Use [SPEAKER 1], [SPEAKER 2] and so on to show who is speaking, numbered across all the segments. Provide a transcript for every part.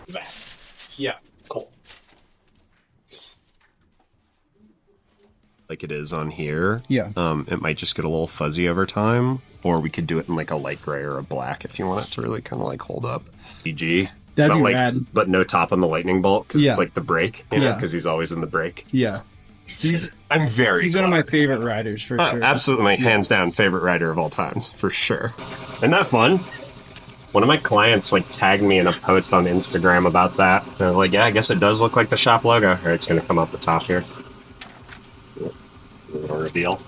[SPEAKER 1] Zack.
[SPEAKER 2] Yeah.
[SPEAKER 1] Cool.
[SPEAKER 3] Like it is on here.
[SPEAKER 4] Yeah.
[SPEAKER 3] It might just get a little fuzzy over time, or we could do it in like a light gray or a black if you want it to really kind of like hold up. PG.
[SPEAKER 4] That'd
[SPEAKER 3] but
[SPEAKER 4] be
[SPEAKER 3] like,
[SPEAKER 4] rad.
[SPEAKER 3] but no top on the lightning bolt because
[SPEAKER 4] Yeah.
[SPEAKER 3] it's like the brake, you know, because he's always in the brake.
[SPEAKER 4] Yeah. He's
[SPEAKER 3] I'm very.
[SPEAKER 4] one of my favorite riders for sure.
[SPEAKER 3] Absolutely, my hands down favorite rider of all times for sure. Isn't that fun? One of my clients like tagged me in a post on Instagram about that. And I was like, yeah, I guess it does look like the shop logo. All right, it's gonna come up the top here. Little reveal.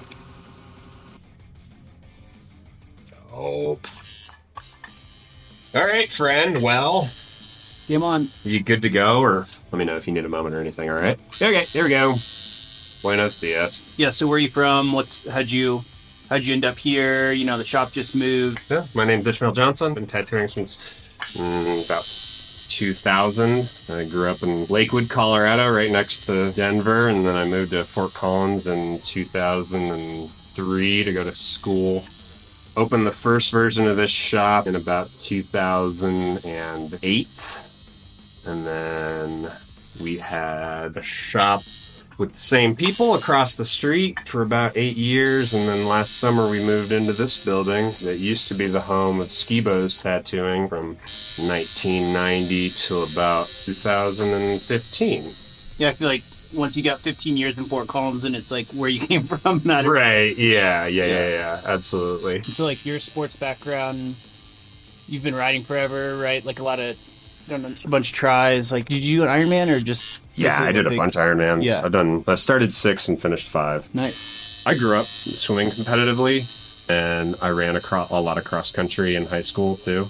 [SPEAKER 3] Oh. All right, friend. Well,
[SPEAKER 2] Game on.
[SPEAKER 3] you good to go, or let me know if you need a moment or anything. All right. Okay, here we go. Buenos dias.
[SPEAKER 2] Yeah, so where are you from? How'd you end up here? You know, the shop just moved.
[SPEAKER 3] Yeah, my name's Ishmael Johnson. Been tattooing since about 2000. I grew up in Lakewood, Colorado, right next to Denver, and then I moved to Fort Collins in 2003 to go to school. Opened the first version of this shop in about 2008, and then we had a shop with the same people across the street for about 8 years, and then last summer we moved into this building that used to be the home of Skibo's Tattooing from 1990 to about 2015.
[SPEAKER 2] Yeah, I feel like once you got 15 years in Fort Collins, and it's like where you came from.
[SPEAKER 3] Right, yeah, absolutely.
[SPEAKER 2] I feel like your sports background, you've been riding forever, right? Like a bunch of tries. Like, did you do an Ironman or just...
[SPEAKER 3] Yeah, I did a bunch of Ironmans.
[SPEAKER 2] Yeah.
[SPEAKER 3] I started 6 and finished 5.
[SPEAKER 2] Nice.
[SPEAKER 3] I grew up swimming competitively, and I ran a lot of cross country in high school too.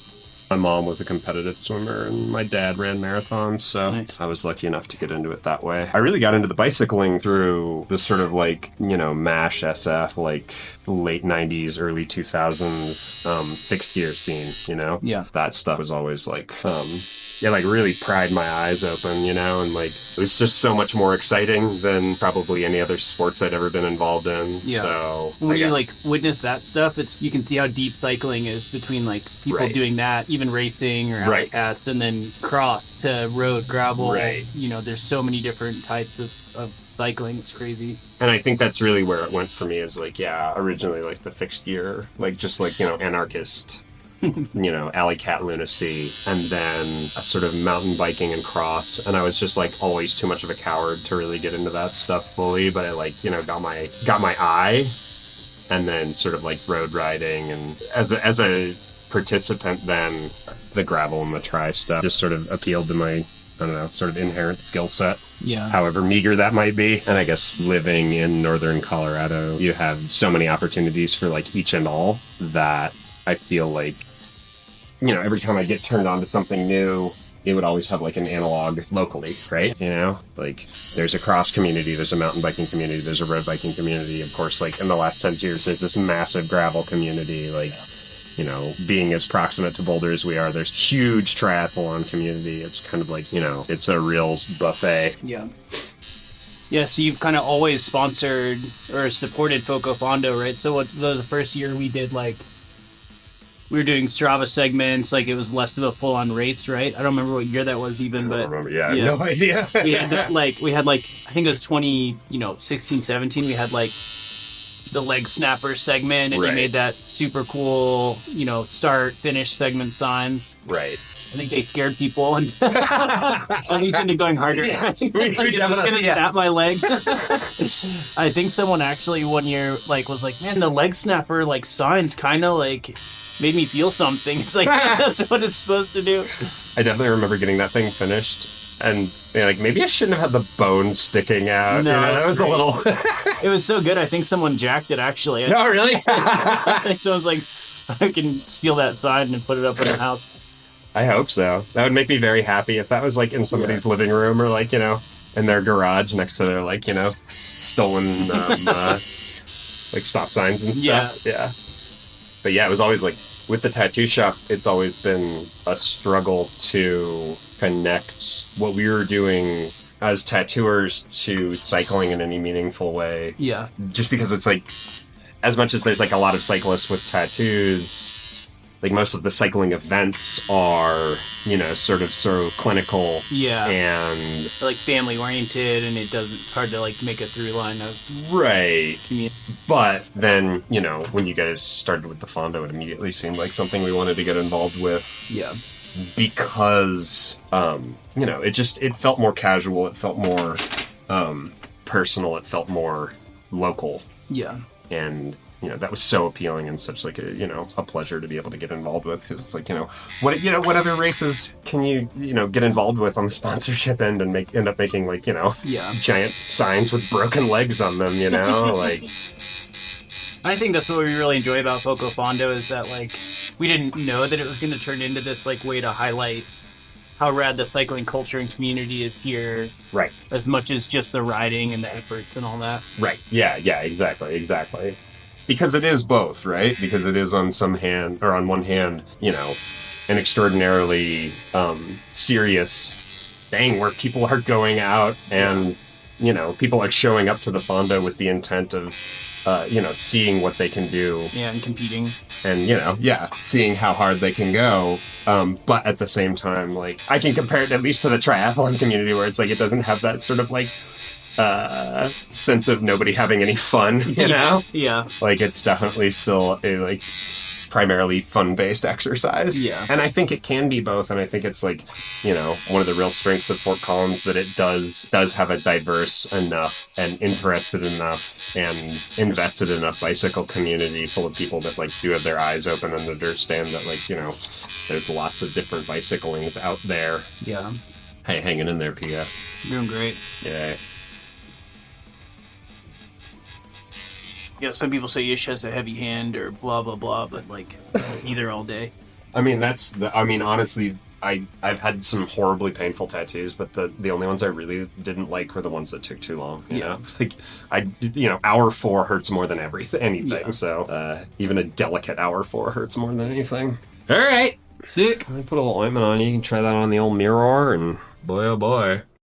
[SPEAKER 3] My mom was a competitive swimmer, and my dad ran marathons, so
[SPEAKER 2] Nice.
[SPEAKER 3] I was lucky enough to get into it that way. I really got into the bicycling through the sort of like, MASH SF, like late 90s, early 2000s fixed gear scene,
[SPEAKER 2] Yeah.
[SPEAKER 3] That stuff was always like, like really pried my eyes open, and like it was just so much more exciting than probably any other sports I'd ever been involved in.
[SPEAKER 2] Yeah.
[SPEAKER 3] So
[SPEAKER 2] When you like witness that stuff, you can see how deep cycling is between like people
[SPEAKER 3] Right.
[SPEAKER 2] doing that, even racing or alley
[SPEAKER 3] Right.
[SPEAKER 2] cats, and then cross to road, gravel.
[SPEAKER 3] Right.
[SPEAKER 2] There's so many different types of cycling. It's crazy.
[SPEAKER 3] And I think that's really where it went for me is like, originally like the fixed gear, like just like, anarchist, alley cat lunacy, and then a sort of mountain biking and cross. And I was just like always too much of a coward to really get into that stuff fully, but I like, got my eye, and then sort of like road riding, and as a participant then the gravel and the tri stuff just sort of appealed to my, I don't know, sort of inherent skill set.
[SPEAKER 2] Yeah.
[SPEAKER 3] However meager that might be. And I guess living in northern Colorado, you have so many opportunities for like each and all that I feel like, every time I get turned on to something new, it would always have like an analog locally, right? Like there's a cross community, there's a mountain biking community, there's a road biking community. Of course, like in the last 10 years, there's this massive gravel community, like, being as proximate to Boulder as we are, there's huge triathlon community. It's kind of like, it's a real buffet.
[SPEAKER 2] Yeah. Yeah, so you've kind of always sponsored or supported FoCo Fondo, right? So the first year we did, like, we were doing Strava segments, like it was less of a full-on race, right? I don't remember what year that was even,
[SPEAKER 3] I
[SPEAKER 2] but...
[SPEAKER 3] don't remember. Yeah, I have no idea.
[SPEAKER 2] we had I think it was 2016, 17, we had, like, the leg snapper segment, and
[SPEAKER 3] Right.
[SPEAKER 2] you made that super cool, start, finish segment signs.
[SPEAKER 3] Right.
[SPEAKER 2] I think they scared people, and at least into going harder. I'm just gonna snap my leg. I think someone actually one year was like, man, the leg snapper signs kind of made me feel something. It's like that's what it's supposed to do.
[SPEAKER 3] I definitely remember getting that thing finished. And maybe I shouldn't have had the bone sticking out.
[SPEAKER 2] No,
[SPEAKER 3] that was a little.
[SPEAKER 2] It was so good. I think someone jacked it actually.
[SPEAKER 3] Oh, really?
[SPEAKER 2] Someone's like, I can steal that sign and put it up in the house.
[SPEAKER 3] I hope so. That would make me very happy if that was in somebody's living room or in their garage next to their stolen stop signs and stuff. Yeah. But yeah, it was always with the tattoo shop, it's always been a struggle to connect what we were doing as tattooers to cycling in any meaningful way.
[SPEAKER 2] Yeah.
[SPEAKER 3] Just because it's as much as there's a lot of cyclists with tattoos, like most of the cycling events are, you know, sort of clinical.
[SPEAKER 2] Yeah.
[SPEAKER 3] And
[SPEAKER 2] like family oriented, and it's hard to like make a through line of
[SPEAKER 3] right.
[SPEAKER 2] community.
[SPEAKER 3] But then, you know, when you guys started with the Fondo, it immediately seemed like something we wanted to get involved with.
[SPEAKER 2] Yeah.
[SPEAKER 3] Because, you know, it felt more casual, it felt more personal, it felt more local.
[SPEAKER 2] Yeah.
[SPEAKER 3] And, you know, that was so appealing and such like a, you know, a pleasure to be able to get involved with, because it's like, you know, what other races can you know, get involved with on the sponsorship end and end up making, like, you know, giant signs with broken legs on them, you know, like.
[SPEAKER 2] I think that's what we really enjoy about FoCo Fondo is that, like, we didn't know that it was going to turn into this, like, way to highlight how rad the cycling culture and community is here.
[SPEAKER 3] Right.
[SPEAKER 2] As much as just the riding and the efforts and all that.
[SPEAKER 3] Right. Yeah, exactly. Because it is both, right? Because it is on one hand, you know, an extraordinarily serious thing where people are going out and, you know, people are showing up to the Fondo with the intent of, you know, seeing what they can do.
[SPEAKER 2] Yeah, and competing.
[SPEAKER 3] And, you know, seeing how hard they can go. But at the same time, like, I can compare it at least to the triathlon community where it's like it doesn't have that sort of, like, sense of nobody having any fun, you know?
[SPEAKER 2] Yeah.
[SPEAKER 3] Like, it's definitely still a, like, primarily fun-based exercise.
[SPEAKER 2] Yeah.
[SPEAKER 3] And I think it can be both, and I think it's, like, you know, one of the real strengths of Fort Collins that it does have a diverse enough and interested enough and invested enough bicycle community full of people that, like, do have their eyes open and understand that, like, you know, there's lots of different bicyclings out there.
[SPEAKER 2] Yeah.
[SPEAKER 3] Hey, hanging in there, Pia.
[SPEAKER 2] Doing great.
[SPEAKER 3] Yeah.
[SPEAKER 2] You know, some people say Ish has a heavy hand or blah, blah, blah, but, like, either all day.
[SPEAKER 3] I mean, honestly, I've had some horribly painful tattoos, but the only ones I really didn't like were the ones that took too long. You know? Like, hour 4 hurts more than anything. Yeah. So, even a delicate hour 4 hurts more than anything. All right. Sick. I put a little ointment on you. You can try that on the old mirror, and boy, oh boy.